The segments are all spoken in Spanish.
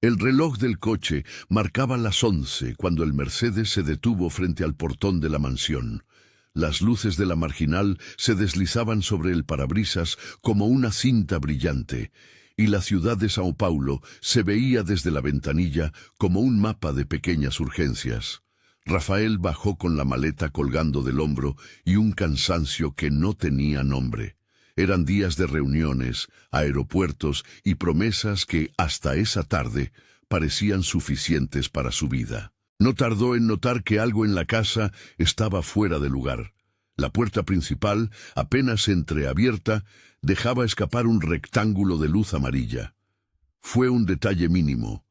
El reloj del coche marcaba las 11 cuando el Mercedes se detuvo frente al portón de la mansión. Las luces de la marginal se deslizaban sobre el parabrisas como una cinta brillante, y la ciudad de Sao Paulo se veía desde la ventanilla como un mapa de pequeñas urgencias. Rafael bajó con la maleta colgando del hombro y un cansancio que no tenía nombre. Eran días de reuniones, aeropuertos y promesas que, hasta esa tarde, parecían suficientes para su vida. No tardó en notar que algo en la casa estaba fuera de lugar. La puerta principal, apenas entreabierta, dejaba escapar un rectángulo de luz amarilla. Fue un detalle mínimo,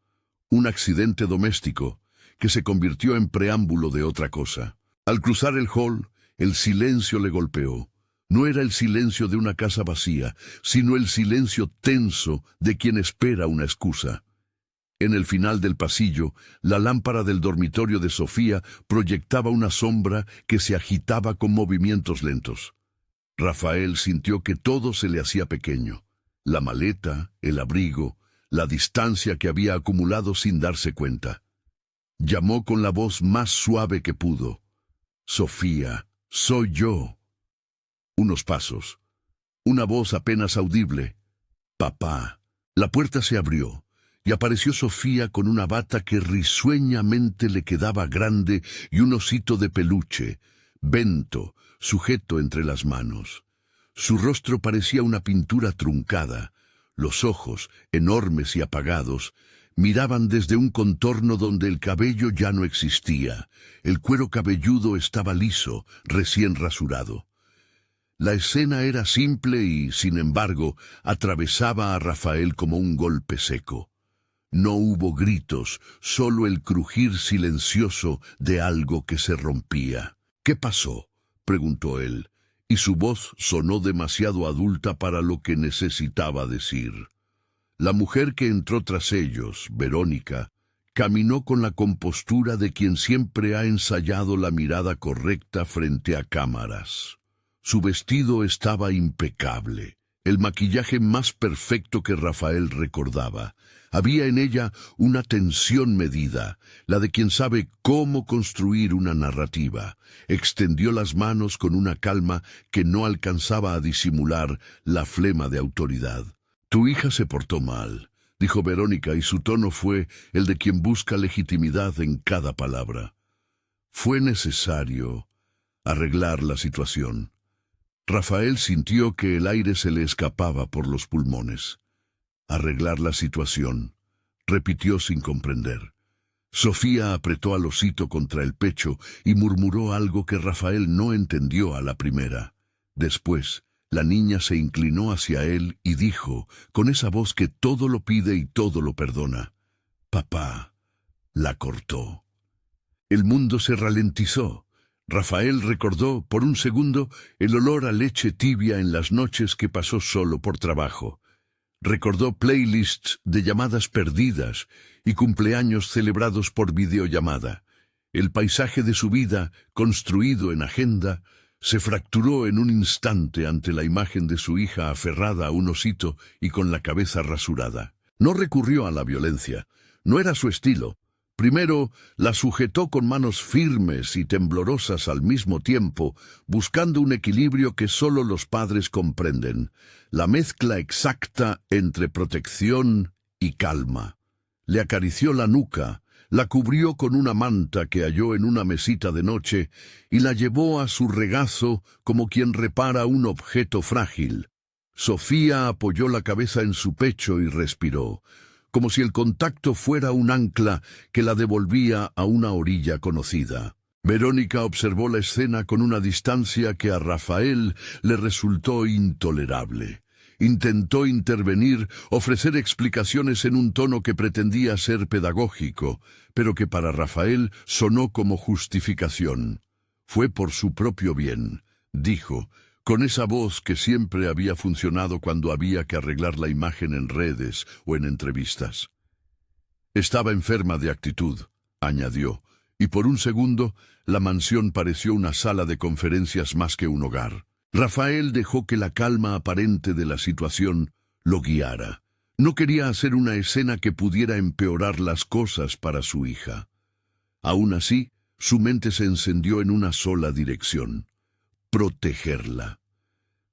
un accidente doméstico, que se convirtió en preámbulo de otra cosa. Al cruzar el hall, el silencio le golpeó. No era el silencio de una casa vacía, sino el silencio tenso de quien espera una excusa. En el final del pasillo, la lámpara del dormitorio de Sofía proyectaba una sombra que se agitaba con movimientos lentos. Rafael sintió que todo se le hacía pequeño. La maleta, el abrigo, la distancia que había acumulado sin darse cuenta. Llamó con la voz más suave que pudo. «Sofía, soy yo». Unos pasos. Una voz apenas audible. «Papá». La puerta se abrió y apareció Sofía con una bata que risueñamente le quedaba grande y un osito de peluche, bento, sujeto entre las manos. Su rostro parecía una pintura truncada. Los ojos, enormes y apagados, miraban desde un contorno donde el cabello ya no existía. El cuero cabelludo estaba liso, recién rasurado. La escena era simple y, sin embargo, atravesaba a Rafael como un golpe seco. No hubo gritos, solo el crujir silencioso de algo que se rompía. «¿Qué pasó?», preguntó él, y su voz sonó demasiado adulta para lo que necesitaba decir. La mujer que entró tras ellos, Verónica, caminó con la compostura de quien siempre ha ensayado la mirada correcta frente a cámaras. Su vestido estaba impecable, el maquillaje más perfecto que Rafael recordaba. Había en ella una tensión medida, la de quien sabe cómo construir una narrativa. Extendió las manos con una calma que no alcanzaba a disimular la flema de autoridad. «Tu hija se portó mal», dijo Verónica, y su tono fue el de quien busca legitimidad en cada palabra. Fue necesario arreglar la situación. Rafael sintió que el aire se le escapaba por los pulmones. «Arreglar la situación», repitió sin comprender. Sofía apretó al osito contra el pecho y murmuró algo que Rafael no entendió a la primera. Después, la niña se inclinó hacia él y dijo, con esa voz que todo lo pide y todo lo perdona: «Papá». La cortó. El mundo se ralentizó. Rafael recordó, por un segundo, el olor a leche tibia en las noches que pasó solo por trabajo. Recordó playlists de llamadas perdidas y cumpleaños celebrados por videollamada. El paisaje de su vida, construido en agenda, se fracturó en un instante ante la imagen de su hija aferrada a un osito y con la cabeza rasurada. No recurrió a la violencia. No era su estilo. Primero, la sujetó con manos firmes y temblorosas al mismo tiempo, buscando un equilibrio que solo los padres comprenden, la mezcla exacta entre protección y calma. Le acarició la nuca, la cubrió con una manta que halló en una mesita de noche y la llevó a su regazo como quien repara un objeto frágil. Sofía apoyó la cabeza en su pecho y respiró, como si el contacto fuera un ancla que la devolvía a una orilla conocida. Verónica observó la escena con una distancia que a Rafael le resultó intolerable. Intentó intervenir, ofrecer explicaciones en un tono que pretendía ser pedagógico, pero que para Rafael sonó como justificación. «Fue por su propio bien», dijo, con esa voz que siempre había funcionado cuando había que arreglar la imagen en redes o en entrevistas. «Estaba enferma de actitud», añadió, y por un segundo la mansión pareció una sala de conferencias más que un hogar. Rafael dejó que la calma aparente de la situación lo guiara. No quería hacer una escena que pudiera empeorar las cosas para su hija. Aún así, su mente se encendió en una sola dirección: protegerla.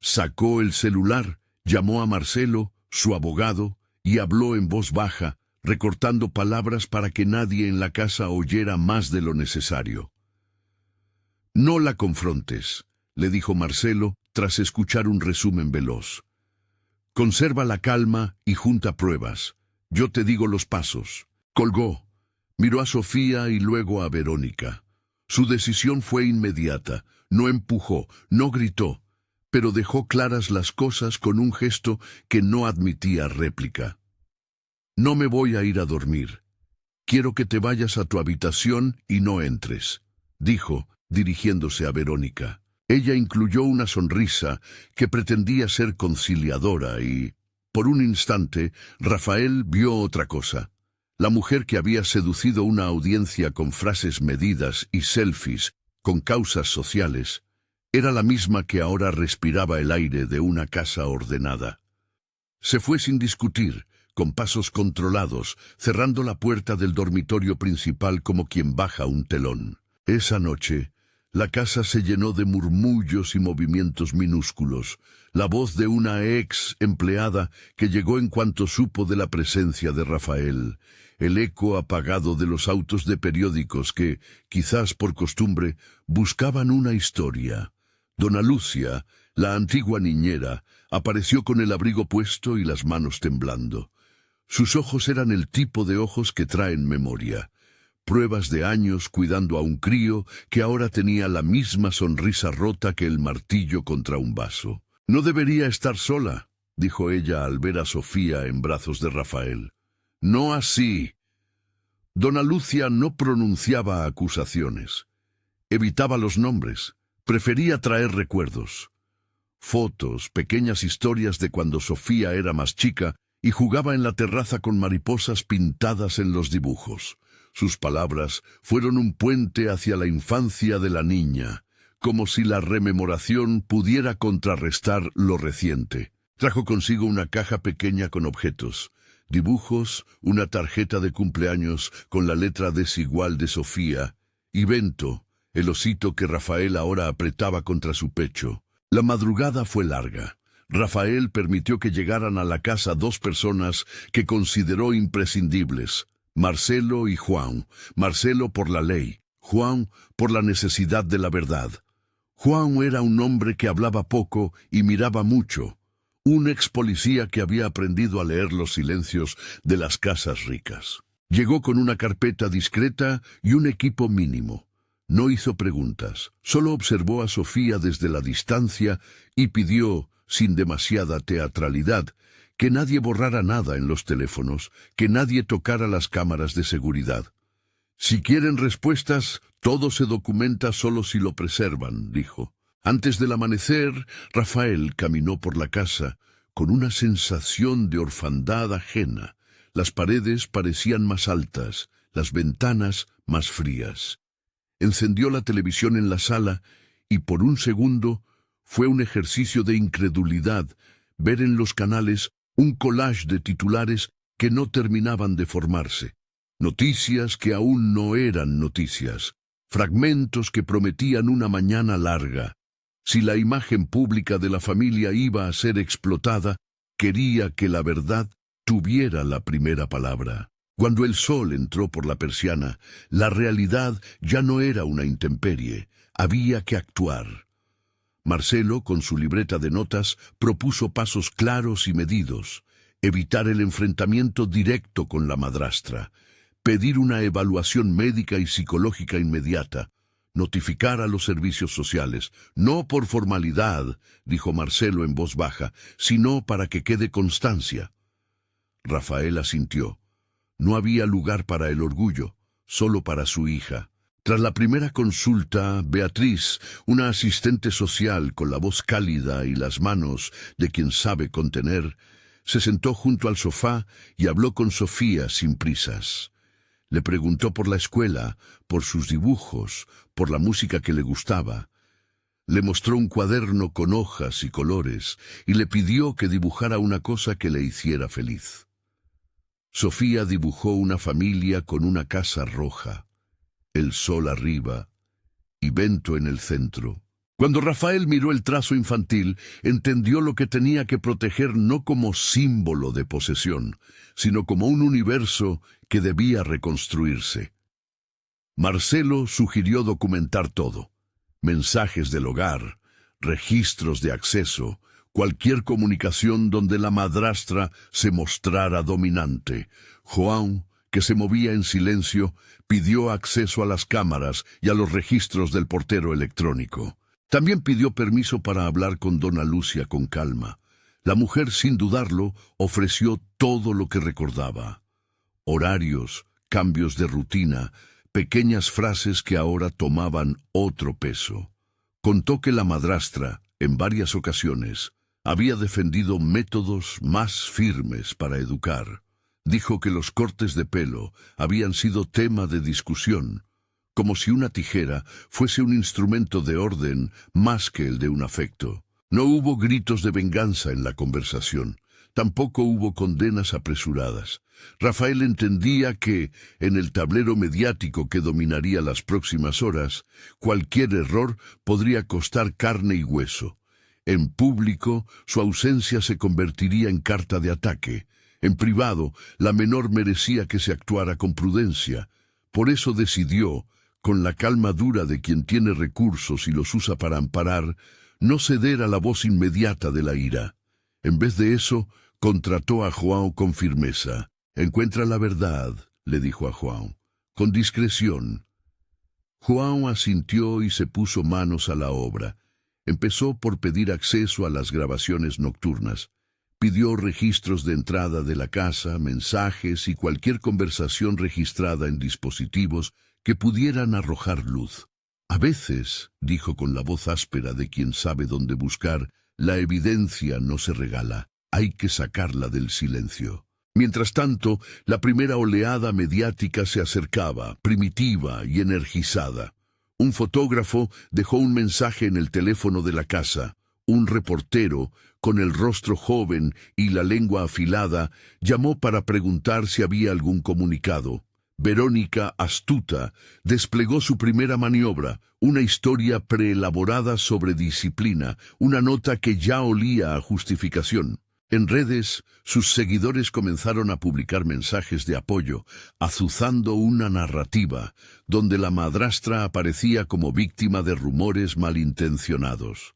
Sacó el celular, llamó a Marcelo, su abogado, y habló en voz baja, recortando palabras para que nadie en la casa oyera más de lo necesario. «No la confrontes», le dijo Marcelo, tras escuchar un resumen veloz. «Conserva la calma y junta pruebas. Yo te digo los pasos». Colgó. Miró a Sofía y luego a Verónica. Su decisión fue inmediata. No empujó, no gritó, pero dejó claras las cosas con un gesto que no admitía réplica. «No me voy a ir a dormir. Quiero que te vayas a tu habitación y no entres», dijo, dirigiéndose a Verónica. Ella incluyó una sonrisa que pretendía ser conciliadora y, por un instante, Rafael vio otra cosa. La mujer que había seducido una audiencia con frases medidas y selfies, con causas sociales, era la misma que ahora respiraba el aire de una casa ordenada. Se fue sin discutir, con pasos controlados, cerrando la puerta del dormitorio principal como quien baja un telón. Esa noche, la casa se llenó de murmullos y movimientos minúsculos. La voz de una ex empleada que llegó en cuanto supo de la presencia de Rafael. El eco apagado de los autos de periódicos que, quizás por costumbre, buscaban una historia. Dona Lucia, la antigua niñera, apareció con el abrigo puesto y las manos temblando. Sus ojos eran el tipo de ojos que traen memoria. Pruebas de años cuidando a un crío que ahora tenía la misma sonrisa rota que el martillo contra un vaso. «No debería estar sola», dijo ella al ver a Sofía en brazos de Rafael. «No así». Dona Lucia no pronunciaba acusaciones. Evitaba los nombres. Prefería traer recuerdos. Fotos, pequeñas historias de cuando Sofía era más chica y jugaba en la terraza con mariposas pintadas en los dibujos. Sus palabras fueron un puente hacia la infancia de la niña, como si la rememoración pudiera contrarrestar lo reciente. Trajo consigo una caja pequeña con objetos, dibujos, una tarjeta de cumpleaños con la letra desigual de Sofía, y Bento, el osito que Rafael ahora apretaba contra su pecho. La madrugada fue larga. Rafael permitió que llegaran a la casa dos personas que consideró imprescindibles: Marcelo y Juan. Marcelo por la ley, Juan por la necesidad de la verdad. Juan era un hombre que hablaba poco y miraba mucho, un ex policía que había aprendido a leer los silencios de las casas ricas. Llegó con una carpeta discreta y un equipo mínimo. No hizo preguntas, solo observó a Sofía desde la distancia y pidió, sin demasiada teatralidad, que nadie borrara nada en los teléfonos, que nadie tocara las cámaras de seguridad. «Si quieren respuestas, todo se documenta solo si lo preservan», dijo. Antes del amanecer, Rafael caminó por la casa con una sensación de orfandad ajena. Las paredes parecían más altas, las ventanas más frías. Encendió la televisión en la sala y por un segundo fue un ejercicio de incredulidad ver en los canales un collage de titulares que no terminaban de formarse. Noticias que aún no eran noticias. Fragmentos que prometían una mañana larga. Si la imagen pública de la familia iba a ser explotada, quería que la verdad tuviera la primera palabra. Cuando el sol entró por la persiana, la realidad ya no era una intemperie. Había que actuar. Marcelo, con su libreta de notas, propuso pasos claros y medidos: evitar el enfrentamiento directo con la madrastra, pedir una evaluación médica y psicológica inmediata, notificar a los servicios sociales, no por formalidad, dijo Marcelo en voz baja, sino para que quede constancia. Rafael asintió. No había lugar para el orgullo, solo para su hija. Tras la primera consulta, Beatriz, una asistente social con la voz cálida y las manos de quien sabe contener, se sentó junto al sofá y habló con Sofía sin prisas. Le preguntó por la escuela, por sus dibujos, por la música que le gustaba. Le mostró un cuaderno con hojas y colores y le pidió que dibujara una cosa que le hiciera feliz. Sofía dibujó una familia con una casa roja, el sol arriba y Bento en el centro. Cuando Rafael miró el trazo infantil, entendió lo que tenía que proteger no como símbolo de posesión, sino como un universo que debía reconstruirse. Marcelo sugirió documentar todo: mensajes del hogar, registros de acceso, cualquier comunicación donde la madrastra se mostrara dominante. João, que se movía en silencio, pidió acceso a las cámaras y a los registros del portero electrónico. También pidió permiso para hablar con dona Lucia con calma. La mujer, sin dudarlo, ofreció todo lo que recordaba: horarios, cambios de rutina, pequeñas frases que ahora tomaban otro peso. Contó que la madrastra, en varias ocasiones, había defendido métodos más firmes para educar. Dijo que los cortes de pelo habían sido tema de discusión, como si una tijera fuese un instrumento de orden más que el de un afecto. No hubo gritos de venganza en la conversación, tampoco hubo condenas apresuradas. Rafael entendía que, en el tablero mediático que dominaría las próximas horas, cualquier error podría costar carne y hueso. En público, su ausencia se convertiría en carta de ataque. En privado, la menor merecía que se actuara con prudencia. Por eso decidió, con la calma dura de quien tiene recursos y los usa para amparar, no ceder a la voz inmediata de la ira. En vez de eso, contrató a João con firmeza. «Encuentra la verdad», le dijo a João, «con discreción». João asintió y se puso manos a la obra. Empezó por pedir acceso a las grabaciones nocturnas. Pidió registros de entrada de la casa, mensajes y cualquier conversación registrada en dispositivos que pudieran arrojar luz. «A veces», dijo con la voz áspera de quien sabe dónde buscar, «la evidencia no se regala, hay que sacarla del silencio». Mientras tanto, la primera oleada mediática se acercaba, primitiva y energizada. Un fotógrafo dejó un mensaje en el teléfono de la casa. Un reportero, con el rostro joven y la lengua afilada, llamó para preguntar si había algún comunicado. Verónica, astuta, desplegó su primera maniobra, una historia preelaborada sobre disciplina, una nota que ya olía a justificación. En redes, sus seguidores comenzaron a publicar mensajes de apoyo, azuzando una narrativa donde la madrastra aparecía como víctima de rumores malintencionados.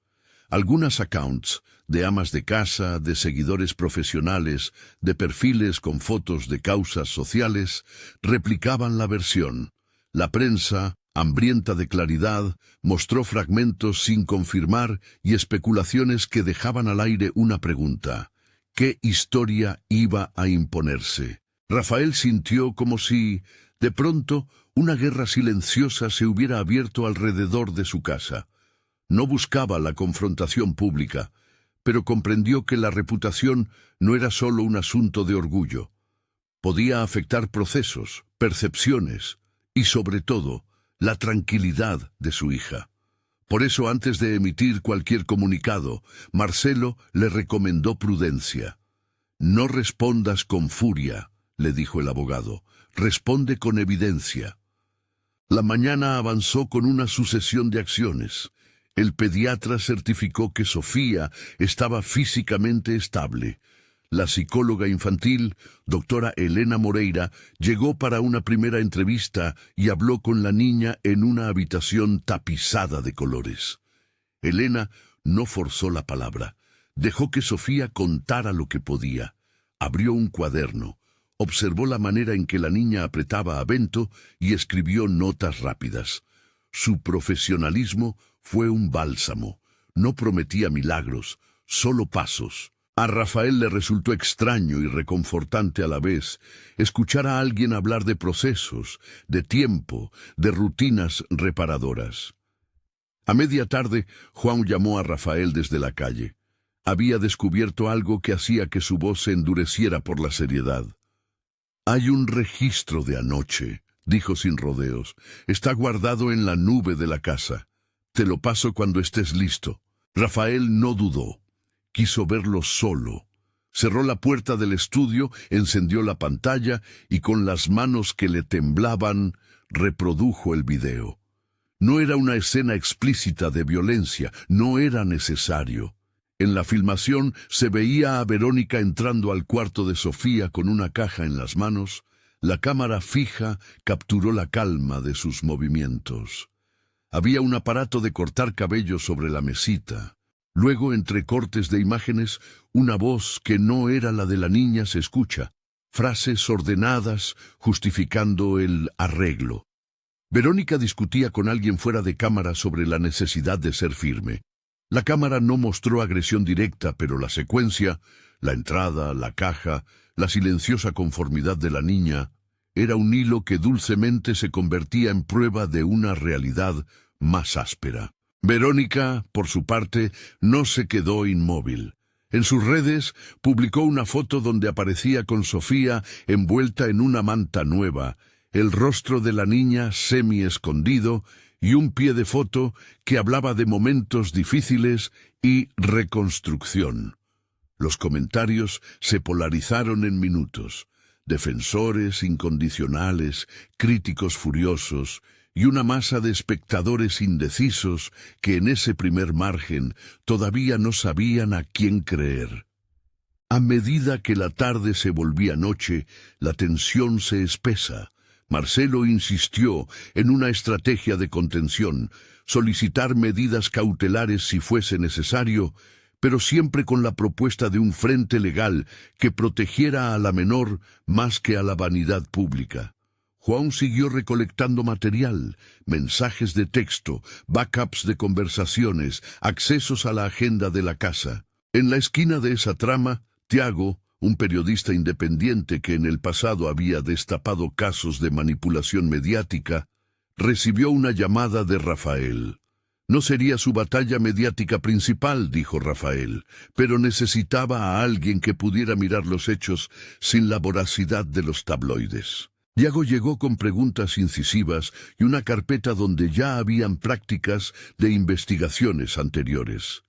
Algunas accounts de amas de casa, de seguidores profesionales, de perfiles con fotos de causas sociales, replicaban la versión. La prensa, hambrienta de claridad, mostró fragmentos sin confirmar y especulaciones que dejaban al aire una pregunta: ¿qué historia iba a imponerse? Rafael sintió como si, de pronto, una guerra silenciosa se hubiera abierto alrededor de su casa. No buscaba la confrontación pública, pero comprendió que la reputación no era solo un asunto de orgullo. Podía afectar procesos, percepciones y, sobre todo, la tranquilidad de su hija. Por eso, antes de emitir cualquier comunicado, Marcelo le recomendó prudencia. «No respondas con furia», le dijo el abogado, «responde con evidencia». La mañana avanzó con una sucesión de acciones. El pediatra certificó que Sofía estaba físicamente estable. La psicóloga infantil, doctora Helena Moreira, llegó para una primera entrevista y habló con la niña en una habitación tapizada de colores. Helena no forzó la palabra. Dejó que Sofía contara lo que podía. Abrió un cuaderno, observó la manera en que la niña apretaba a Bento y escribió notas rápidas. Su profesionalismo fue un bálsamo. No prometía milagros, solo pasos. A Rafael le resultó extraño y reconfortante a la vez escuchar a alguien hablar de procesos, de tiempo, de rutinas reparadoras. A media tarde, João llamó a Rafael desde la calle. Había descubierto algo que hacía que su voz se endureciera por la seriedad. «Hay un registro de anoche», dijo sin rodeos. «Está guardado en la nube de la casa. Te lo paso cuando estés listo». Rafael no dudó. Quiso verlo solo. Cerró la puerta del estudio, encendió la pantalla y con las manos que le temblaban, reprodujo el video. No era una escena explícita de violencia, no era necesario. En la filmación se veía a Verónica entrando al cuarto de Sofía con una caja en las manos. La cámara fija capturó la calma de sus movimientos. Había un aparato de cortar cabello sobre la mesita. Luego, entre cortes de imágenes, una voz que no era la de la niña se escucha. Frases ordenadas justificando el arreglo. Verónica discutía con alguien fuera de cámara sobre la necesidad de ser firme. La cámara no mostró agresión directa, pero la secuencia, la entrada, la caja, la silenciosa conformidad de la niña, era un hilo que dulcemente se convertía en prueba de una realidad más áspera. Verónica, por su parte, no se quedó inmóvil. En sus redes publicó una foto donde aparecía con Sofía envuelta en una manta nueva, el rostro de la niña semi-escondido y un pie de foto que hablaba de momentos difíciles y reconstrucción. Los comentarios se polarizaron en minutos. Defensores incondicionales, críticos furiosos y una masa de espectadores indecisos que en ese primer margen todavía no sabían a quién creer. A medida que la tarde se volvía noche, la tensión se espesa. Marcelo insistió en una estrategia de contención, solicitar medidas cautelares si fuese necesario, pero siempre con la propuesta de un frente legal que protegiera a la menor más que a la vanidad pública. Juan siguió recolectando material, mensajes de texto, backups de conversaciones, accesos a la agenda de la casa. En la esquina de esa trama, Tiago, un periodista independiente que en el pasado había destapado casos de manipulación mediática, recibió una llamada de Rafael. No sería su batalla mediática principal, dijo Rafael, pero necesitaba a alguien que pudiera mirar los hechos sin la voracidad de los tabloides. Tiago llegó con preguntas incisivas y una carpeta donde ya habían prácticas de investigaciones anteriores.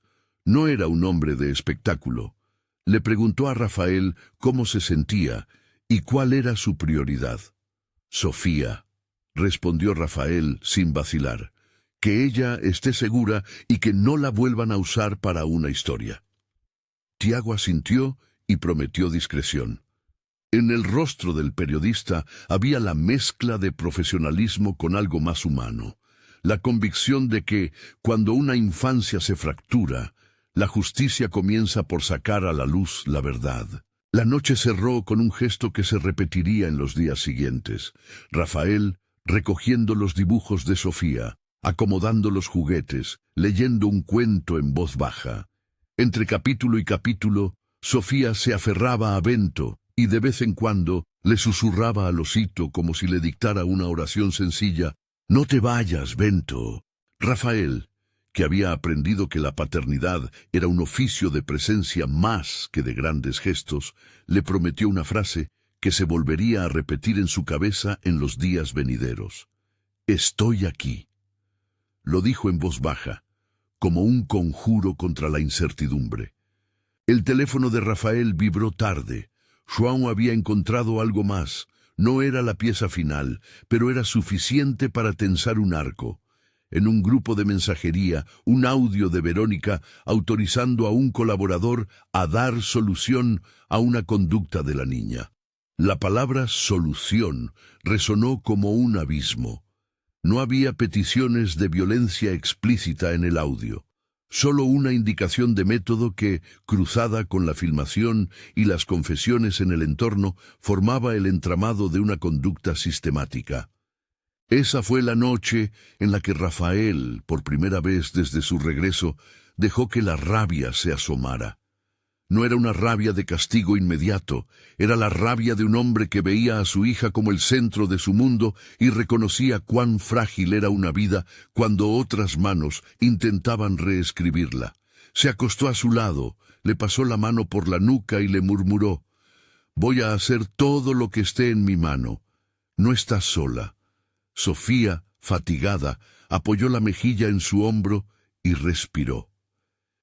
No era un hombre de espectáculo. Le preguntó a Rafael cómo se sentía y cuál era su prioridad. Sofía, respondió Rafael sin vacilar, que ella esté segura y que no la vuelvan a usar para una historia. Tiago asintió y prometió discreción. En el rostro del periodista había la mezcla de profesionalismo con algo más humano, la convicción de que, cuando una infancia se fractura, la justicia comienza por sacar a la luz la verdad. La noche cerró con un gesto que se repetiría en los días siguientes. Rafael, recogiendo los dibujos de Sofía, acomodando los juguetes, leyendo un cuento en voz baja. Entre capítulo y capítulo, Sofía se aferraba a Bento y de vez en cuando le susurraba al osito como si le dictara una oración sencilla. «No te vayas, Bento». Rafael, que había aprendido que la paternidad era un oficio de presencia más que de grandes gestos, le prometió una frase que se volvería a repetir en su cabeza en los días venideros. «Estoy aquí». Lo dijo en voz baja, como un conjuro contra la incertidumbre. El teléfono de Rafael vibró tarde. João había encontrado algo más. No era la pieza final, pero era suficiente para tensar un arco. En un grupo de mensajería, un audio de Verónica autorizando a un colaborador a dar solución a una conducta de la niña. La palabra solución resonó como un abismo. No había peticiones de violencia explícita en el audio, solo una indicación de método que, cruzada con la filmación y las confesiones en el entorno, formaba el entramado de una conducta sistemática. Esa fue la noche en la que Rafael, por primera vez desde su regreso, dejó que la rabia se asomara. No era una rabia de castigo inmediato, era la rabia de un hombre que veía a su hija como el centro de su mundo y reconocía cuán frágil era una vida cuando otras manos intentaban reescribirla. Se acostó a su lado, le pasó la mano por la nuca y le murmuró: «Voy a hacer todo lo que esté en mi mano. No estás sola». Sofía, fatigada, apoyó la mejilla en su hombro y respiró.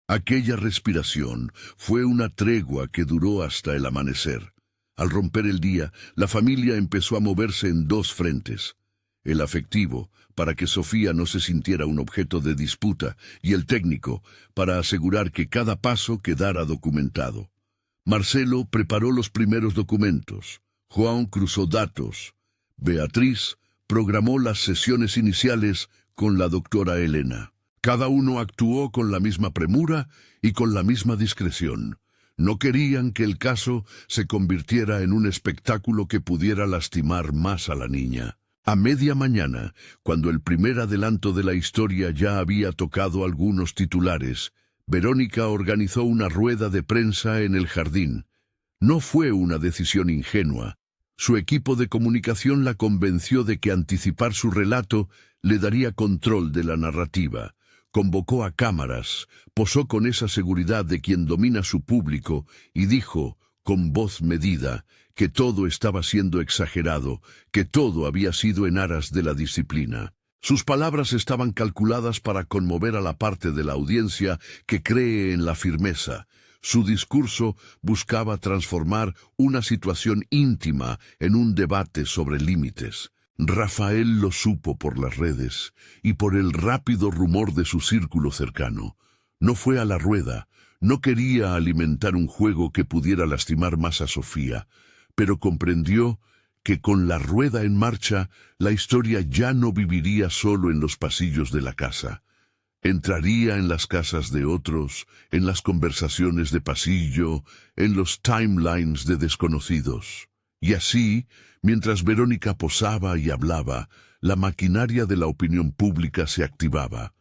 Aquella respiración fue una tregua que duró hasta el amanecer. Al romper el día, la familia empezó a moverse en dos frentes. El afectivo, para que Sofía no se sintiera un objeto de disputa, y el técnico, para asegurar que cada paso quedara documentado. Marcelo preparó los primeros documentos. Juan cruzó datos. Beatriz programó las sesiones iniciales con la doctora Elena. Cada uno actuó con la misma premura y con la misma discreción. No querían que el caso se convirtiera en un espectáculo que pudiera lastimar más a la niña. A media mañana, cuando el primer adelanto de la historia ya había tocado algunos titulares, Verónica organizó una rueda de prensa en el jardín. No fue una decisión ingenua. Su equipo de comunicación la convenció de que anticipar su relato le daría control de la narrativa. Convocó a cámaras, posó con esa seguridad de quien domina su público y dijo, con voz medida, que todo estaba siendo exagerado, que todo había sido en aras de la disciplina. Sus palabras estaban calculadas para conmover a la parte de la audiencia que cree en la firmeza. Su discurso buscaba transformar una situación íntima en un debate sobre límites. Rafael lo supo por las redes y por el rápido rumor de su círculo cercano. No fue a la rueda, no quería alimentar un juego que pudiera lastimar más a Sofía, pero comprendió que con la rueda en marcha, la historia ya no viviría solo en los pasillos de la casa. Entraría en las casas de otros, en las conversaciones de pasillo, en los timelines de desconocidos. Y así, mientras Verónica posaba y hablaba, la maquinaria de la opinión pública se activaba.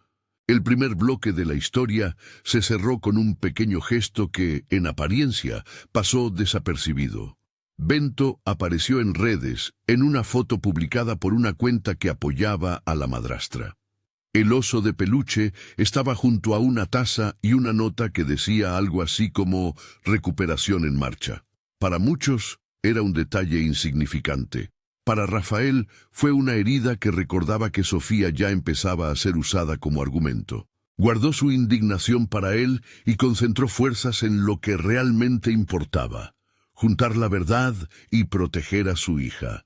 El primer bloque de la historia se cerró con un pequeño gesto que, en apariencia, pasó desapercibido. Bento apareció en redes, en una foto publicada por una cuenta que apoyaba a la madrastra. El oso de peluche estaba junto a una taza y una nota que decía algo así como «Recuperación en marcha». Para muchos, era un detalle insignificante. Para Rafael fue una herida que recordaba que Sofía ya empezaba a ser usada como argumento. Guardó su indignación para él y concentró fuerzas en lo que realmente importaba: juntar la verdad y proteger a su hija.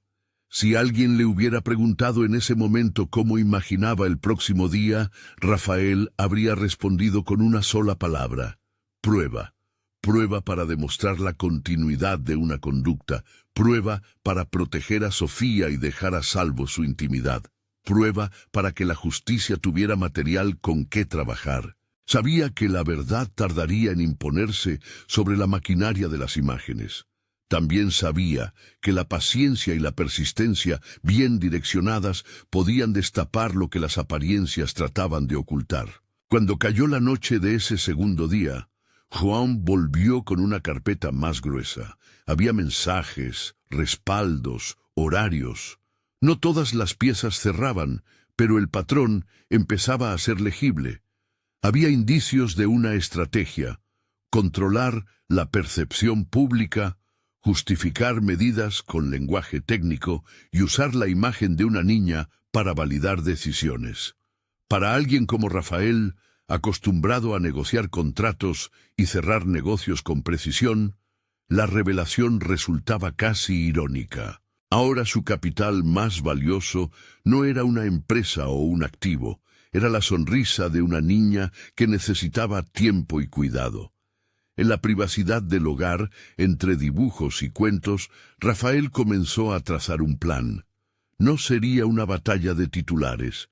Si alguien le hubiera preguntado en ese momento cómo imaginaba el próximo día, Rafael habría respondido con una sola palabra: prueba. Prueba para demostrar la continuidad de una conducta, prueba para proteger a Sofía y dejar a salvo su intimidad, prueba para que la justicia tuviera material con qué trabajar. Sabía que la verdad tardaría en imponerse sobre la maquinaria de las imágenes. También sabía que la paciencia y la persistencia, bien direccionadas, podían destapar lo que las apariencias trataban de ocultar. Cuando cayó la noche de ese segundo día, Juan volvió con una carpeta más gruesa. Había mensajes, respaldos, horarios. No todas las piezas cerraban, pero el patrón empezaba a ser legible. Había indicios de una estrategia: controlar la percepción pública, justificar medidas con lenguaje técnico y usar la imagen de una niña para validar decisiones. Para alguien como Rafael, acostumbrado a negociar contratos y cerrar negocios con precisión, la revelación resultaba casi irónica. Ahora su capital más valioso no era una empresa o un activo, era la sonrisa de una niña que necesitaba tiempo y cuidado. En la privacidad del hogar, entre dibujos y cuentos, Rafael comenzó a trazar un plan. No sería una batalla de titulares.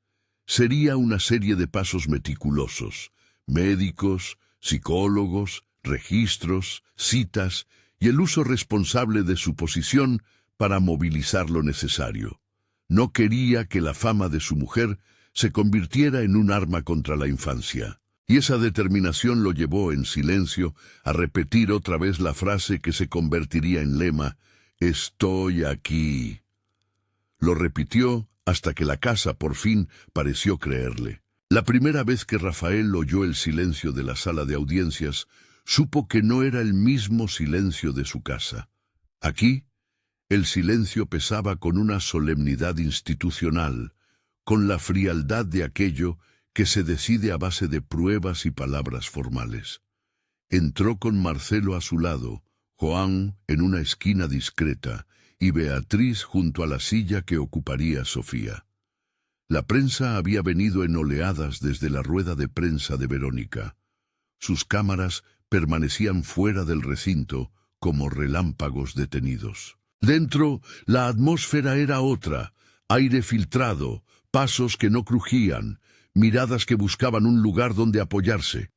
Sería una serie de pasos meticulosos: médicos, psicólogos, registros, citas y el uso responsable de su posición para movilizar lo necesario. No quería que la fama de su mujer se convirtiera en un arma contra la infancia. Y esa determinación lo llevó en silencio a repetir otra vez la frase que se convertiría en lema: «Estoy aquí». Lo repitió hasta que la casa por fin pareció creerle. La primera vez que Rafael oyó el silencio de la sala de audiencias, supo que no era el mismo silencio de su casa. Aquí, el silencio pesaba con una solemnidad institucional, con la frialdad de aquello que se decide a base de pruebas y palabras formales. Entró con Marcelo a su lado, Juan en una esquina discreta y Beatriz junto a la silla que ocuparía Sofía. La prensa había venido en oleadas desde la rueda de prensa de Verónica. Sus cámaras permanecían fuera del recinto como relámpagos detenidos. Dentro, la atmósfera era otra, aire filtrado, pasos que no crujían, miradas que buscaban un lugar donde apoyarse.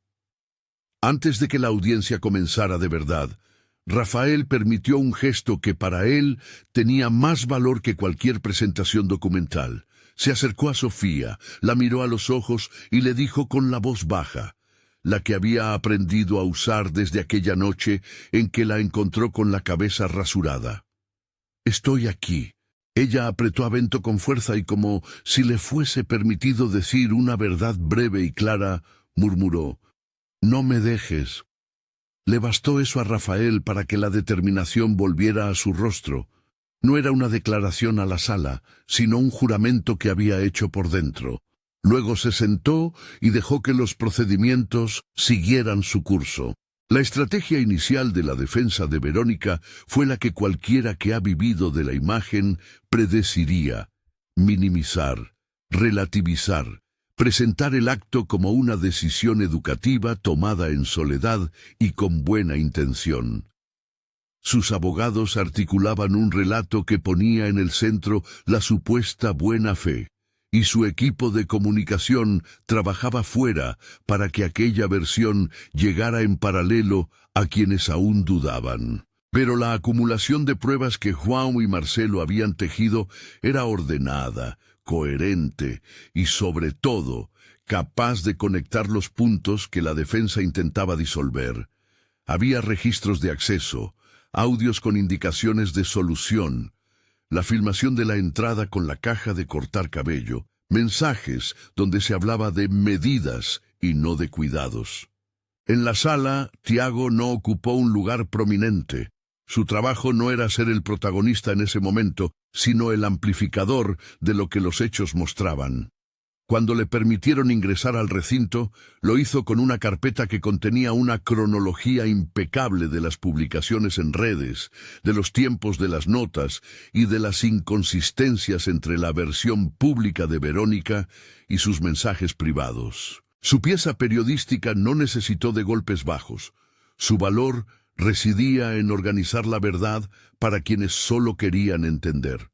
Antes de que la audiencia comenzara de verdad, Rafael permitió un gesto que para él tenía más valor que cualquier presentación documental. Se acercó a Sofía, la miró a los ojos y le dijo con la voz baja, la que había aprendido a usar desde aquella noche en que la encontró con la cabeza rasurada. «Estoy aquí». Ella apretó a Bento con fuerza y como si le fuese permitido decir una verdad breve y clara, murmuró, «No me dejes». Le bastó eso a Rafael para que la determinación volviera a su rostro. No era una declaración a la sala, sino un juramento que había hecho por dentro. Luego se sentó y dejó que los procedimientos siguieran su curso. La estrategia inicial de la defensa de Verónica fue la que cualquiera que ha vivido de la imagen predeciría: minimizar, relativizar, presentar el acto como una decisión educativa tomada en soledad y con buena intención. Sus abogados articulaban un relato que ponía en el centro la supuesta buena fe, y su equipo de comunicación trabajaba fuera para que aquella versión llegara en paralelo a quienes aún dudaban. Pero la acumulación de pruebas que Juan y Marcelo habían tejido era ordenada, coherente y, sobre todo, capaz de conectar los puntos que la defensa intentaba disolver. Había registros de acceso, audios con indicaciones de solución, la filmación de la entrada con la caja de cortar cabello, mensajes donde se hablaba de medidas y no de cuidados. En la sala, Tiago no ocupó un lugar prominente. Su trabajo no era ser el protagonista en ese momento, sino el amplificador de lo que los hechos mostraban. Cuando le permitieron ingresar al recinto, lo hizo con una carpeta que contenía una cronología impecable de las publicaciones en redes, de los tiempos de las notas y de las inconsistencias entre la versión pública de Verónica y sus mensajes privados. Su pieza periodística no necesitó de golpes bajos. Su valor residía en organizar la verdad para quienes solo querían entender.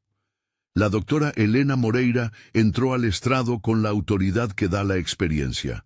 La doctora Elena Moreira entró al estrado con la autoridad que da la experiencia.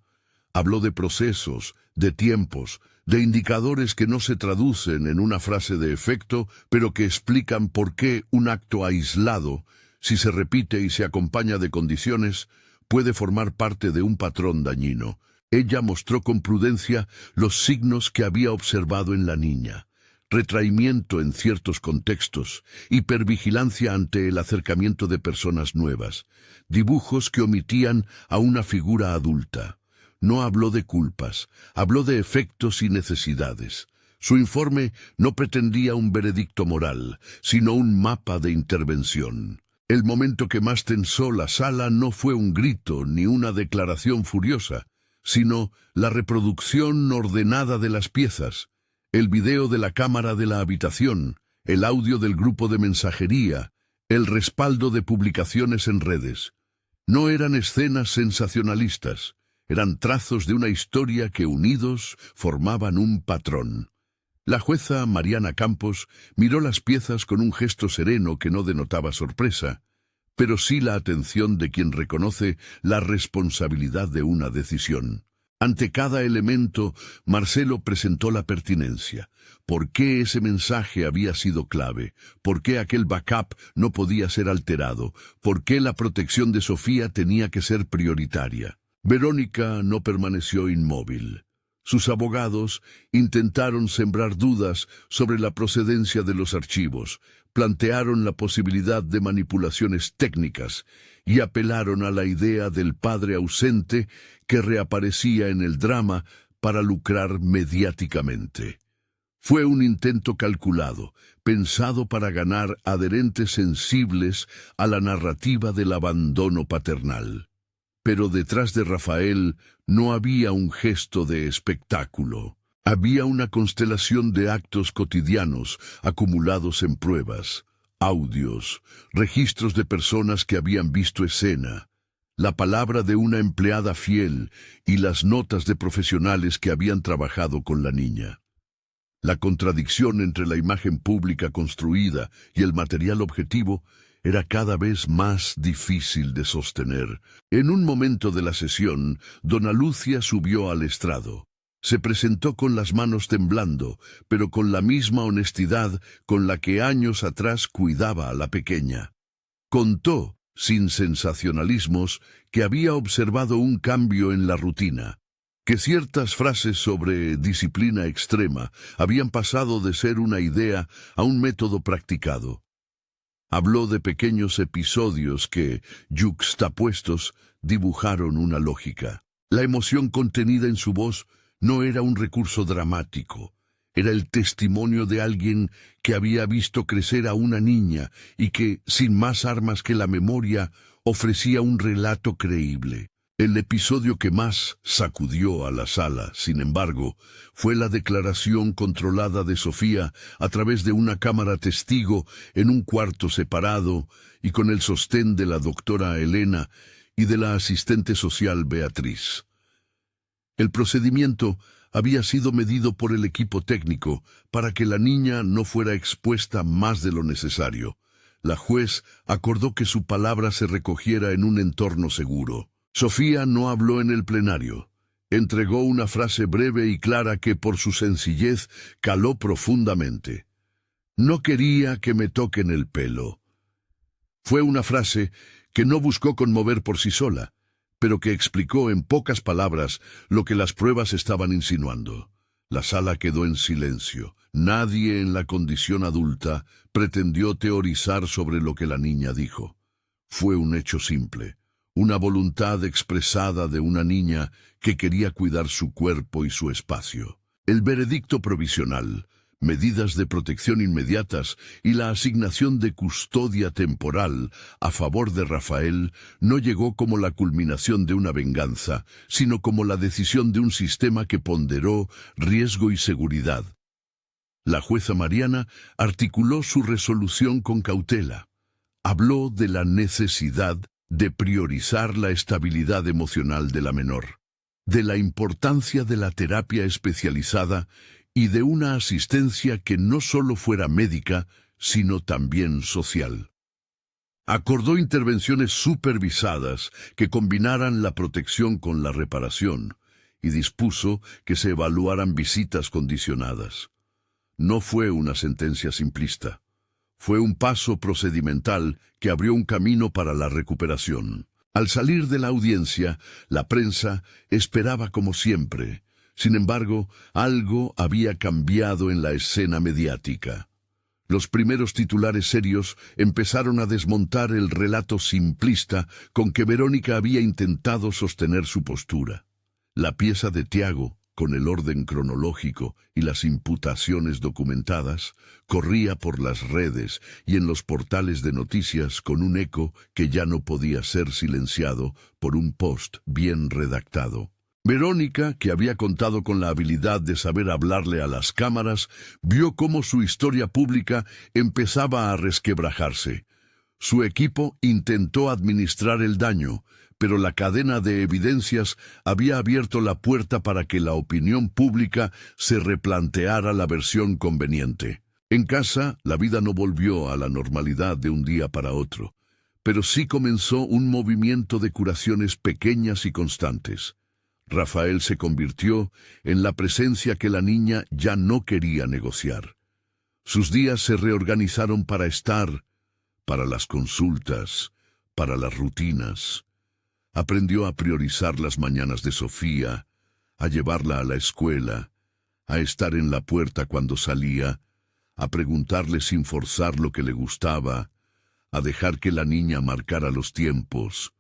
Habló de procesos, de tiempos, de indicadores que no se traducen en una frase de efecto, pero que explican por qué un acto aislado, si se repite y se acompaña de condiciones, puede formar parte de un patrón dañino. Ella mostró con prudencia los signos que había observado en la niña: retraimiento en ciertos contextos, hipervigilancia ante el acercamiento de personas nuevas, dibujos que omitían a una figura adulta. No habló de culpas, habló de efectos y necesidades. Su informe no pretendía un veredicto moral, sino un mapa de intervención. El momento que más tensó la sala no fue un grito ni una declaración furiosa, sino la reproducción ordenada de las piezas. El video de la cámara de la habitación, el audio del grupo de mensajería, el respaldo de publicaciones en redes. No eran escenas sensacionalistas, eran trazos de una historia que unidos formaban un patrón. La jueza Mariana Campos miró las piezas con un gesto sereno que no denotaba sorpresa, pero sí la atención de quien reconoce la responsabilidad de una decisión. Ante cada elemento, Marcelo presentó la pertinencia. ¿Por qué ese mensaje había sido clave? ¿Por qué aquel backup no podía ser alterado? ¿Por qué la protección de Sofía tenía que ser prioritaria? Verónica no permaneció inmóvil. Sus abogados intentaron sembrar dudas sobre la procedencia de los archivos, plantearon la posibilidad de manipulaciones técnicas y apelaron a la idea del padre ausente que reaparecía en el drama para lucrar mediáticamente. Fue un intento calculado, pensado para ganar adherentes sensibles a la narrativa del abandono paternal. Pero detrás de Rafael no había un gesto de espectáculo. Había una constelación de actos cotidianos acumulados en pruebas, audios, registros de personas que habían visto escena, la palabra de una empleada fiel y las notas de profesionales que habían trabajado con la niña. La contradicción entre la imagen pública construida y el material objetivo era cada vez más difícil de sostener. En un momento de la sesión, Dona Lucia subió al estrado. Se presentó con las manos temblando, pero con la misma honestidad con la que años atrás cuidaba a la pequeña. Contó, sin sensacionalismos, que había observado un cambio en la rutina, que ciertas frases sobre disciplina extrema habían pasado de ser una idea a un método practicado. Habló de pequeños episodios que, yuxtapuestos, dibujaron una lógica. La emoción contenida en su voz no era un recurso dramático, era el testimonio de alguien que había visto crecer a una niña y que, sin más armas que la memoria, ofrecía un relato creíble. El episodio que más sacudió a la sala, sin embargo, fue la declaración controlada de Sofía a través de una cámara testigo en un cuarto separado y con el sostén de la doctora Elena y de la asistente social Beatriz. El procedimiento había sido medido por el equipo técnico para que la niña no fuera expuesta más de lo necesario. La juez acordó que su palabra se recogiera en un entorno seguro. Sofía no habló en el plenario. Entregó una frase breve y clara que, por su sencillez, caló profundamente. No quería que me toquen el pelo. Fue una frase que no buscó conmover por sí sola, pero que explicó en pocas palabras lo que las pruebas estaban insinuando. La sala quedó en silencio. Nadie en la condición adulta pretendió teorizar sobre lo que la niña dijo. Fue un hecho simple, una voluntad expresada de una niña que quería cuidar su cuerpo y su espacio. El veredicto provisional, medidas de protección inmediatas y la asignación de custodia temporal a favor de Rafael no llegó como la culminación de una venganza, sino como la decisión de un sistema que ponderó riesgo y seguridad. La jueza Mariana articuló su resolución con cautela. Habló de la necesidad de priorizar la estabilidad emocional de la menor, de la importancia de la terapia especializada y de una asistencia que no solo fuera médica, sino también social. Acordó intervenciones supervisadas que combinaran la protección con la reparación y dispuso que se evaluaran visitas condicionadas. No fue una sentencia simplista. Fue un paso procedimental que abrió un camino para la recuperación. Al salir de la audiencia, la prensa esperaba como siempre. Sin embargo, algo había cambiado en la escena mediática. Los primeros titulares serios empezaron a desmontar el relato simplista con que Verónica había intentado sostener su postura. La pieza de Tiago, con el orden cronológico y las imputaciones documentadas, corría por las redes y en los portales de noticias con un eco que ya no podía ser silenciado por un post bien redactado. Verónica, que había contado con la habilidad de saber hablarle a las cámaras, vio cómo su historia pública empezaba a resquebrajarse. Su equipo intentó administrar el daño, pero la cadena de evidencias había abierto la puerta para que la opinión pública se replanteara la versión conveniente. En casa, la vida no volvió a la normalidad de un día para otro, pero sí comenzó un movimiento de curaciones pequeñas y constantes. Rafael se convirtió en la presencia que la niña ya no quería negociar. Sus días se reorganizaron para estar, para las consultas, para las rutinas. Aprendió a priorizar las mañanas de Sofía, a llevarla a la escuela, a estar en la puerta cuando salía, a preguntarle sin forzar lo que le gustaba, a dejar que la niña marcara los tiempos.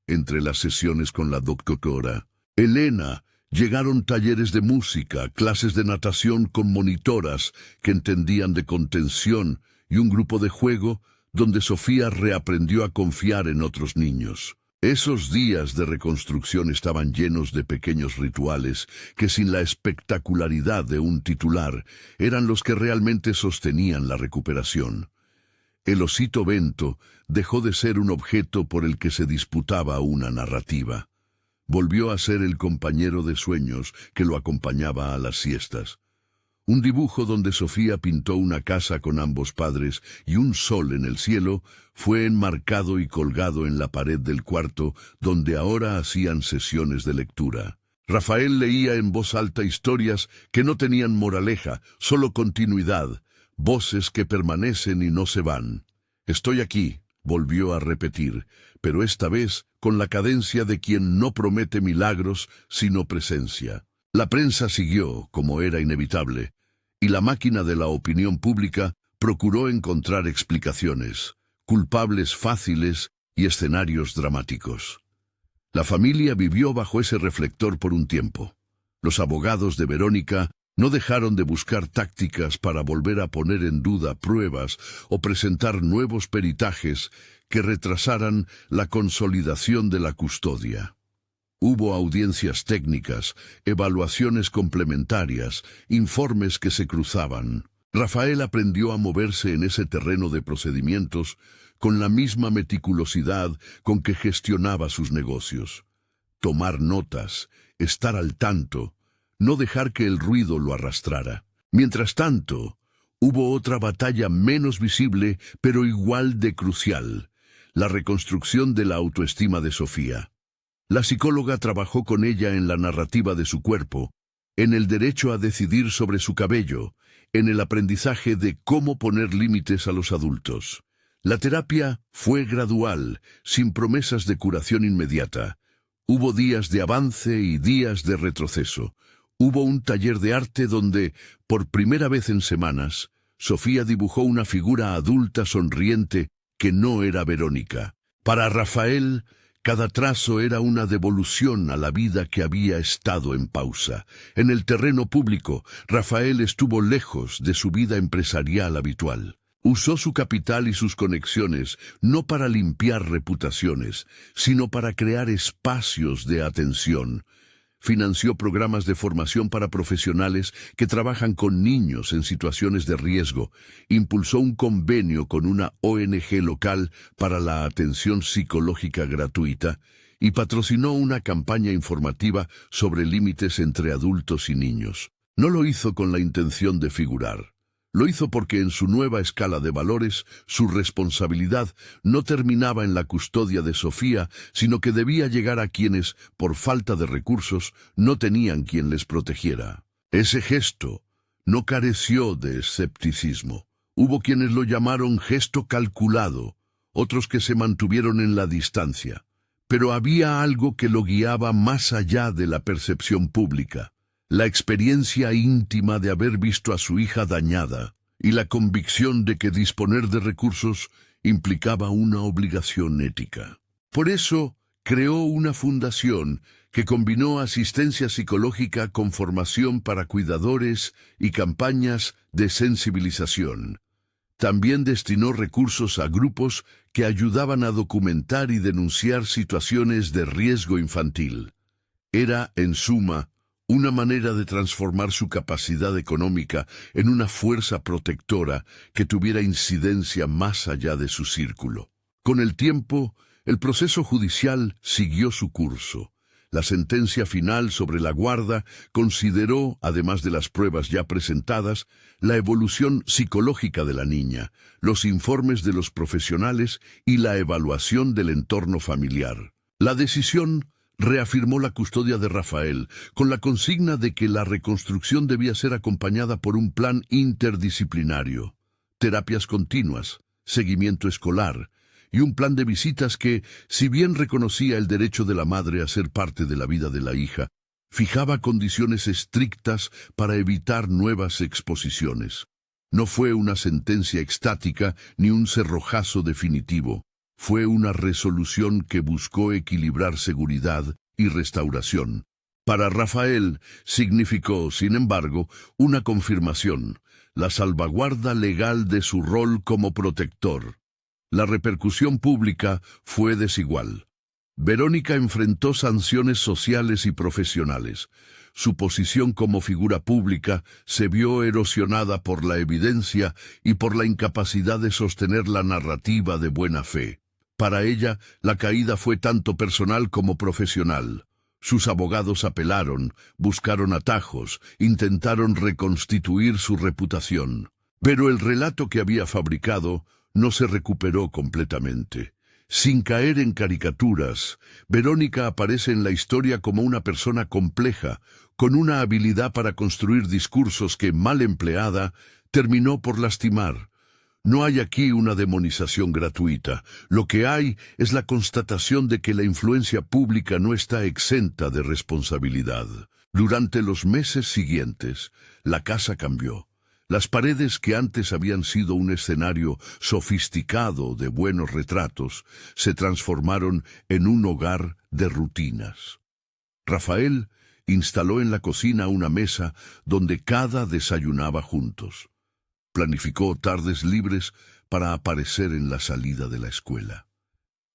Entre las sesiones con la doctora Elena, llegaron talleres de música, clases de natación con monitoras que entendían de contención y un grupo de juego donde Sofía reaprendió a confiar en otros niños. Esos días de reconstrucción estaban llenos de pequeños rituales que, sin la espectacularidad de un titular, eran los que realmente sostenían la recuperación. El osito Bento dejó de ser un objeto por el que se disputaba una narrativa. Volvió a ser el compañero de sueños que lo acompañaba a las siestas. Un dibujo donde Sofía pintó una casa con ambos padres y un sol en el cielo fue enmarcado y colgado en la pared del cuarto donde ahora hacían sesiones de lectura. Rafael leía en voz alta historias que no tenían moraleja, solo continuidad, voces que permanecen y no se van. «Estoy aquí», volvió a repetir, pero esta vez con la cadencia de quien no promete milagros, sino presencia. La prensa siguió, como era inevitable, y la máquina de la opinión pública procuró encontrar explicaciones, culpables fáciles y escenarios dramáticos. La familia vivió bajo ese reflector por un tiempo. Los abogados de Verónica no dejaron de buscar tácticas para volver a poner en duda pruebas o presentar nuevos peritajes que retrasaran la consolidación de la custodia. Hubo audiencias técnicas, evaluaciones complementarias, informes que se cruzaban. Rafael aprendió a moverse en ese terreno de procedimientos con la misma meticulosidad con que gestionaba sus negocios. Tomar notas, estar al tanto, no dejar que el ruido lo arrastrara. Mientras tanto, hubo otra batalla menos visible, pero igual de crucial: la reconstrucción de la autoestima de Sofía. La psicóloga trabajó con ella en la narrativa de su cuerpo, en el derecho a decidir sobre su cabello, en el aprendizaje de cómo poner límites a los adultos. La terapia fue gradual, sin promesas de curación inmediata. Hubo días de avance y días de retroceso. Hubo un taller de arte donde, por primera vez en semanas, Sofía dibujó una figura adulta sonriente que no era Verónica. Para Rafael, cada trazo era una devolución a la vida que había estado en pausa. En el terreno público, Rafael estuvo lejos de su vida empresarial habitual. Usó su capital y sus conexiones no para limpiar reputaciones, sino para crear espacios de atención. Financió programas de formación para profesionales que trabajan con niños en situaciones de riesgo. Impulsó un convenio con una ONG local para la atención psicológica gratuita y patrocinó una campaña informativa sobre límites entre adultos y niños. No lo hizo con la intención de figurar. Lo hizo porque en su nueva escala de valores, su responsabilidad no terminaba en la custodia de Sofía, sino que debía llegar a quienes, por falta de recursos, no tenían quien les protegiera. Ese gesto no careció de escepticismo. Hubo quienes lo llamaron gesto calculado, otros que se mantuvieron en la distancia. Pero había algo que lo guiaba más allá de la percepción pública: la experiencia íntima de haber visto a su hija dañada y la convicción de que disponer de recursos implicaba una obligación ética. Por eso, creó una fundación que combinó asistencia psicológica con formación para cuidadores y campañas de sensibilización. También destinó recursos a grupos que ayudaban a documentar y denunciar situaciones de riesgo infantil. Era, en suma, una manera de transformar su capacidad económica en una fuerza protectora que tuviera incidencia más allá de su círculo. Con el tiempo, el proceso judicial siguió su curso. La sentencia final sobre la guarda consideró, además de las pruebas ya presentadas, la evolución psicológica de la niña, los informes de los profesionales y la evaluación del entorno familiar. La decisión reafirmó la custodia de Rafael, con la consigna de que la reconstrucción debía ser acompañada por un plan interdisciplinario, terapias continuas, seguimiento escolar y un plan de visitas que, si bien reconocía el derecho de la madre a ser parte de la vida de la hija, fijaba condiciones estrictas para evitar nuevas exposiciones. No fue una sentencia extática ni un cerrojazo definitivo. Fue una resolución que buscó equilibrar seguridad y restauración. Para Rafael significó, sin embargo, una confirmación, la salvaguarda legal de su rol como protector. La repercusión pública fue desigual. Verónica enfrentó sanciones sociales y profesionales. Su posición como figura pública se vio erosionada por la evidencia y por la incapacidad de sostener la narrativa de buena fe. Para ella, la caída fue tanto personal como profesional. Sus abogados apelaron, buscaron atajos, intentaron reconstituir su reputación. Pero el relato que había fabricado no se recuperó completamente. Sin caer en caricaturas, Verónica aparece en la historia como una persona compleja, con una habilidad para construir discursos que, mal empleada, terminó por lastimar. No hay aquí una demonización gratuita. Lo que hay es la constatación de que la influencia pública no está exenta de responsabilidad. Durante los meses siguientes, la casa cambió. Las paredes que antes habían sido un escenario sofisticado de buenos retratos se transformaron en un hogar de rutinas. Rafael instaló en la cocina una mesa donde cada desayunaba juntos. Planificó tardes libres para aparecer en la salida de la escuela.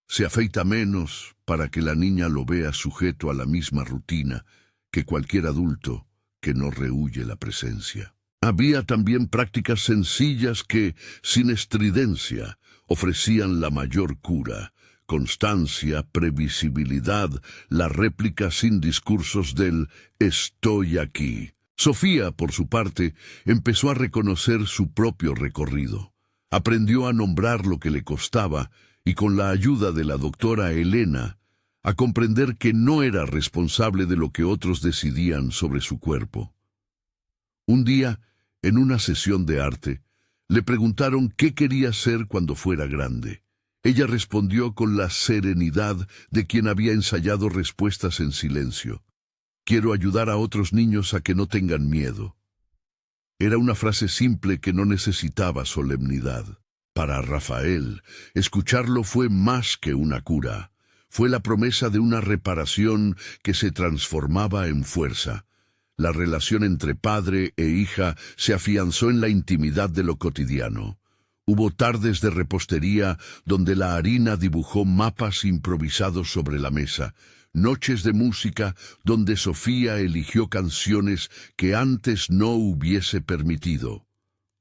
Se afeita menos para que la niña lo vea sujeto a la misma rutina que cualquier adulto que no rehúye la presencia. Había también prácticas sencillas que, sin estridencia, ofrecían la mayor cura: constancia, previsibilidad, la réplica sin discursos del «estoy aquí». Sofía, por su parte, empezó a reconocer su propio recorrido. Aprendió a nombrar lo que le costaba y, con la ayuda de la doctora Elena, a comprender que no era responsable de lo que otros decidían sobre su cuerpo. Un día, en una sesión de arte, le preguntaron qué quería ser cuando fuera grande. Ella respondió con la serenidad de quien había ensayado respuestas en silencio: «Quiero ayudar a otros niños a que no tengan miedo». Era una frase simple que no necesitaba solemnidad. Para Rafael, escucharlo fue más que una cura. Fue la promesa de una reparación que se transformaba en fuerza. La relación entre padre e hija se afianzó en la intimidad de lo cotidiano. Hubo tardes de repostería donde la harina dibujó mapas improvisados sobre la mesa, noches de música donde Sofía eligió canciones que antes no hubiese permitido,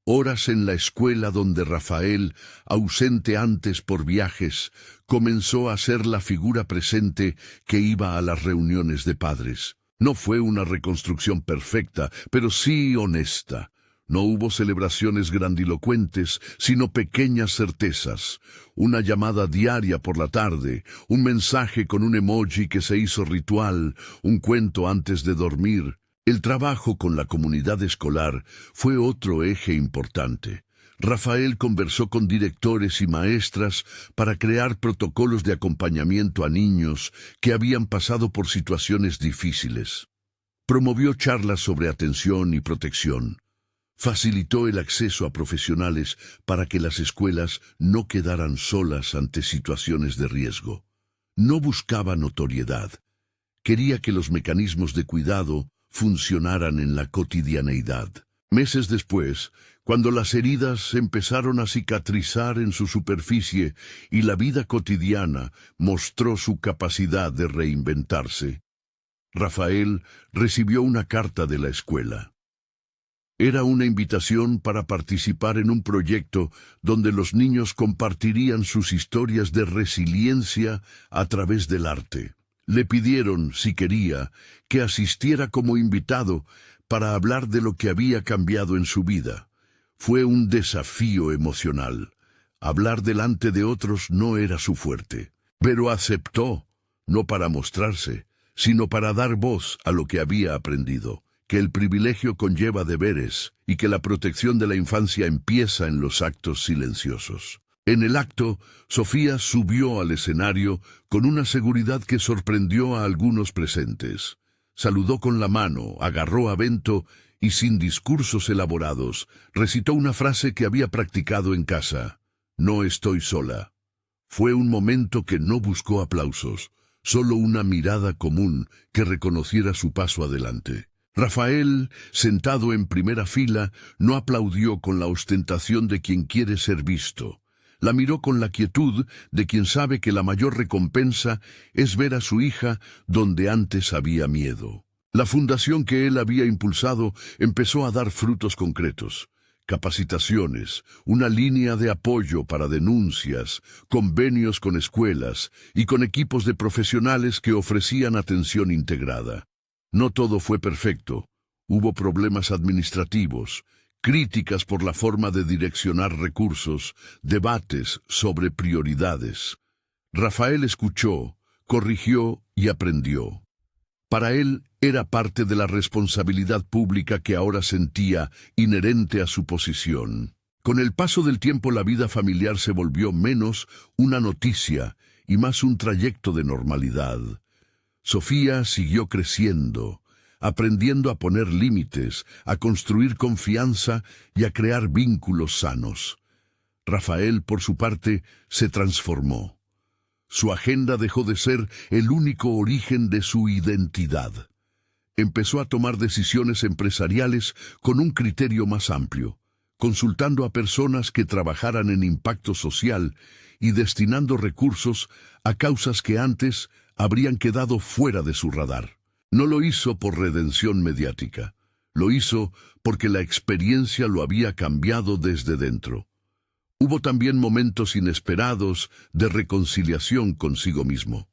horas en la escuela donde Rafael, ausente antes por viajes, comenzó a ser la figura presente que iba a las reuniones de padres. No fue una reconstrucción perfecta, pero sí honesta. No hubo celebraciones grandilocuentes, sino pequeñas certezas. Una llamada diaria por la tarde, un mensaje con un emoji que se hizo ritual, un cuento antes de dormir. El trabajo con la comunidad escolar fue otro eje importante. Rafael conversó con directores y maestras para crear protocolos de acompañamiento a niños que habían pasado por situaciones difíciles. Promovió charlas sobre atención y protección. Facilitó el acceso a profesionales para que las escuelas no quedaran solas ante situaciones de riesgo. No buscaba notoriedad. Quería que los mecanismos de cuidado funcionaran en la cotidianeidad. Meses después, cuando las heridas empezaron a cicatrizar en su superficie y la vida cotidiana mostró su capacidad de reinventarse, Rafael recibió una carta de la escuela. Era una invitación para participar en un proyecto donde los niños compartirían sus historias de resiliencia a través del arte. Le pidieron, si quería, que asistiera como invitado para hablar de lo que había cambiado en su vida. Fue un desafío emocional. Hablar delante de otros no era su fuerte, pero aceptó, no para mostrarse, sino para dar voz a lo que había aprendido, que el privilegio conlleva deberes y que la protección de la infancia empieza en los actos silenciosos. En el acto, Sofía subió al escenario con una seguridad que sorprendió a algunos presentes. Saludó con la mano, agarró a Bento y, sin discursos elaborados, recitó una frase que había practicado en casa: «No estoy sola». Fue un momento que no buscó aplausos, solo una mirada común que reconociera su paso adelante. Rafael, sentado en primera fila, no aplaudió con la ostentación de quien quiere ser visto. La miró con la quietud de quien sabe que la mayor recompensa es ver a su hija donde antes había miedo. La fundación que él había impulsado empezó a dar frutos concretos. Capacitaciones, una línea de apoyo para denuncias, convenios con escuelas y con equipos de profesionales que ofrecían atención integrada. No todo fue perfecto. Hubo problemas administrativos, críticas por la forma de direccionar recursos, debates sobre prioridades. Rafael escuchó, corrigió y aprendió. Para él era parte de la responsabilidad pública que ahora sentía inherente a su posición. Con el paso del tiempo la vida familiar se volvió menos una noticia y más un trayecto de normalidad. Sofía siguió creciendo, aprendiendo a poner límites, a construir confianza y a crear vínculos sanos. Rafael, por su parte, se transformó. Su agenda dejó de ser el único origen de su identidad. Empezó a tomar decisiones empresariales con un criterio más amplio, consultando a personas que trabajaran en impacto social y destinando recursos a causas que antes habrían quedado fuera de su radar. No lo hizo por redención mediática, lo hizo porque la experiencia lo había cambiado desde dentro. Hubo también momentos inesperados de reconciliación consigo mismo.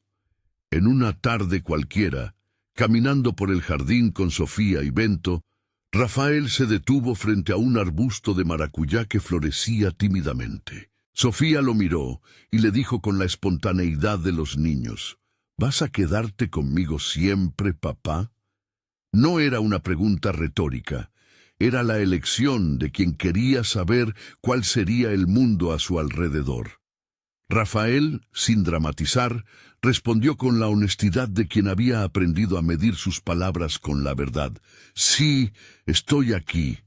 En una tarde cualquiera, caminando por el jardín con Sofía y Bento, Rafael se detuvo frente a un arbusto de maracuyá que florecía tímidamente. Sofía lo miró y le dijo con la espontaneidad de los niños: ¿Vas a quedarte conmigo siempre, papá? No era una pregunta retórica. Era la elección de quien quería saber cuál sería el mundo a su alrededor. Rafael, sin dramatizar, respondió con la honestidad de quien había aprendido a medir sus palabras con la verdad. Sí, estoy aquí.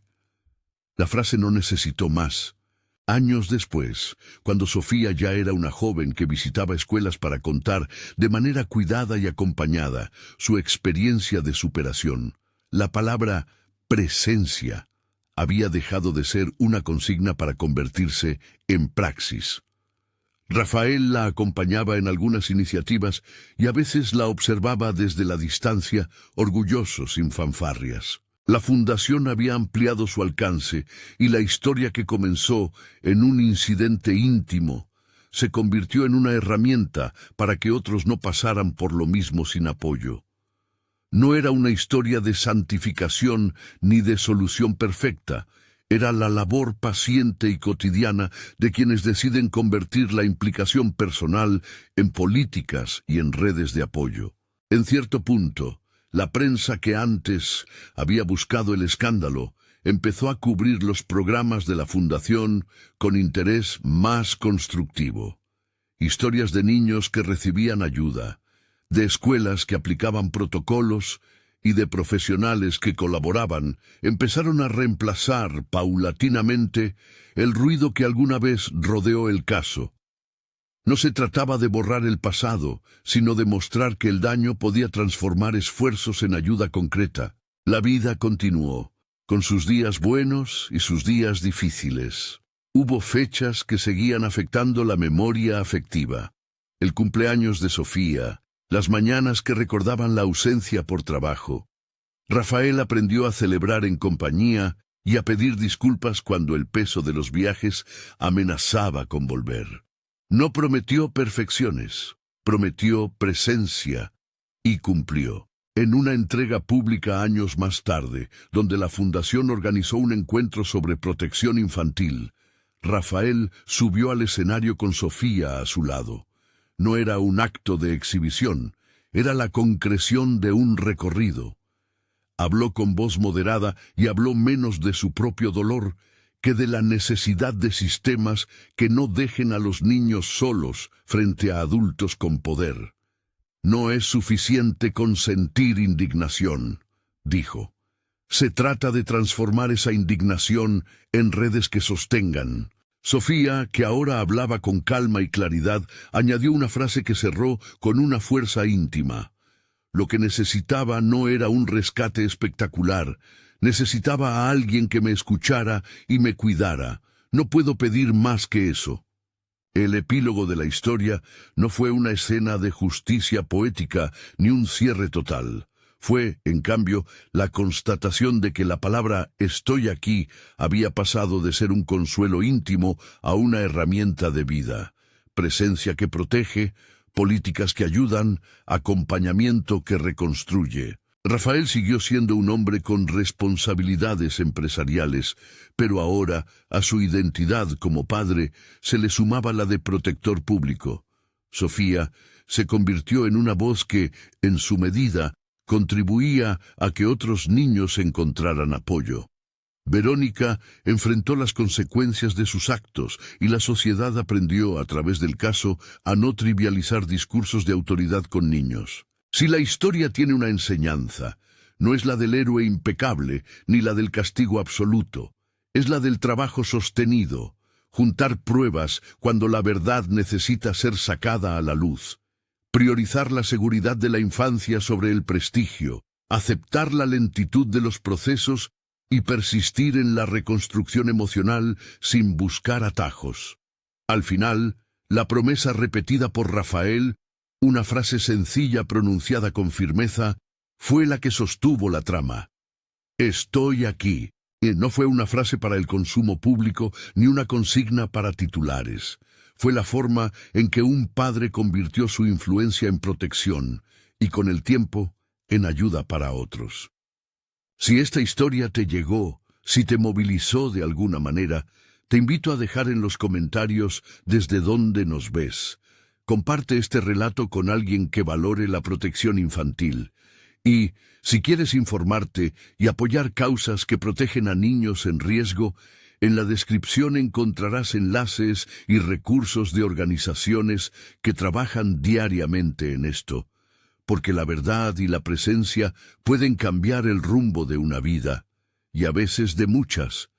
La frase no necesitó más. Años después, cuando Sofía ya era una joven que visitaba escuelas para contar, de manera cuidada y acompañada, su experiencia de superación, la palabra presencia había dejado de ser una consigna para convertirse en praxis. Rafael la acompañaba en algunas iniciativas y a veces la observaba desde la distancia, orgulloso, sin fanfarrias. La fundación había ampliado su alcance y la historia que comenzó en un incidente íntimo se convirtió en una herramienta para que otros no pasaran por lo mismo sin apoyo. No era una historia de santificación ni de solución perfecta. Era la labor paciente y cotidiana de quienes deciden convertir la implicación personal en políticas y en redes de apoyo. En cierto punto, la prensa que antes había buscado el escándalo empezó a cubrir los programas de la Fundación con interés más constructivo. Historias de niños que recibían ayuda, de escuelas que aplicaban protocolos y de profesionales que colaboraban, empezaron a reemplazar paulatinamente el ruido que alguna vez rodeó el caso. No se trataba de borrar el pasado, sino de mostrar que el daño podía transformar esfuerzos en ayuda concreta. La vida continuó, con sus días buenos y sus días difíciles. Hubo fechas que seguían afectando la memoria afectiva. El cumpleaños de Sofía, las mañanas que recordaban la ausencia por trabajo. Rafael aprendió a celebrar en compañía y a pedir disculpas cuando el peso de los viajes amenazaba con volver. No prometió perfecciones, prometió presencia y cumplió. En una entrega pública años más tarde, donde la Fundación organizó un encuentro sobre protección infantil, Rafael subió al escenario con Sofía a su lado. No era un acto de exhibición, era la concreción de un recorrido. Habló con voz moderada y habló menos de su propio dolor que de la necesidad de sistemas que no dejen a los niños solos frente a adultos con poder. No es suficiente con sentir indignación, dijo. Se trata de transformar esa indignación en redes que sostengan. Sofía, que ahora hablaba con calma y claridad, añadió una frase que cerró con una fuerza íntima. Lo que necesitaba no era un rescate espectacular. Necesitaba a alguien que me escuchara y me cuidara. No puedo pedir más que eso. El epílogo de la historia no fue una escena de justicia poética ni un cierre total. Fue, en cambio, la constatación de que la palabra «estoy aquí» había pasado de ser un consuelo íntimo a una herramienta de vida. Presencia que protege, políticas que ayudan, acompañamiento que reconstruye. Rafael siguió siendo un hombre con responsabilidades empresariales, pero ahora, a su identidad como padre, se le sumaba la de protector público. Sofía se convirtió en una voz que, en su medida, contribuía a que otros niños encontraran apoyo. Verónica enfrentó las consecuencias de sus actos y la sociedad aprendió, a través del caso, a no trivializar discursos de autoridad con niños. Si la historia tiene una enseñanza, no es la del héroe impecable ni la del castigo absoluto, es la del trabajo sostenido, juntar pruebas cuando la verdad necesita ser sacada a la luz, priorizar la seguridad de la infancia sobre el prestigio, aceptar la lentitud de los procesos y persistir en la reconstrucción emocional sin buscar atajos. Al final, la promesa repetida por Rafael, una frase sencilla pronunciada con firmeza, fue la que sostuvo la trama. Estoy aquí. Y no fue una frase para el consumo público ni una consigna para titulares. Fue la forma en que un padre convirtió su influencia en protección y con el tiempo en ayuda para otros. Si esta historia te llegó, si te movilizó de alguna manera, te invito a dejar en los comentarios desde dónde nos ves. Comparte este relato con alguien que valore la protección infantil. Y, si quieres informarte y apoyar causas que protegen a niños en riesgo, en la descripción encontrarás enlaces y recursos de organizaciones que trabajan diariamente en esto, porque la verdad y la presencia pueden cambiar el rumbo de una vida, y a veces de muchas.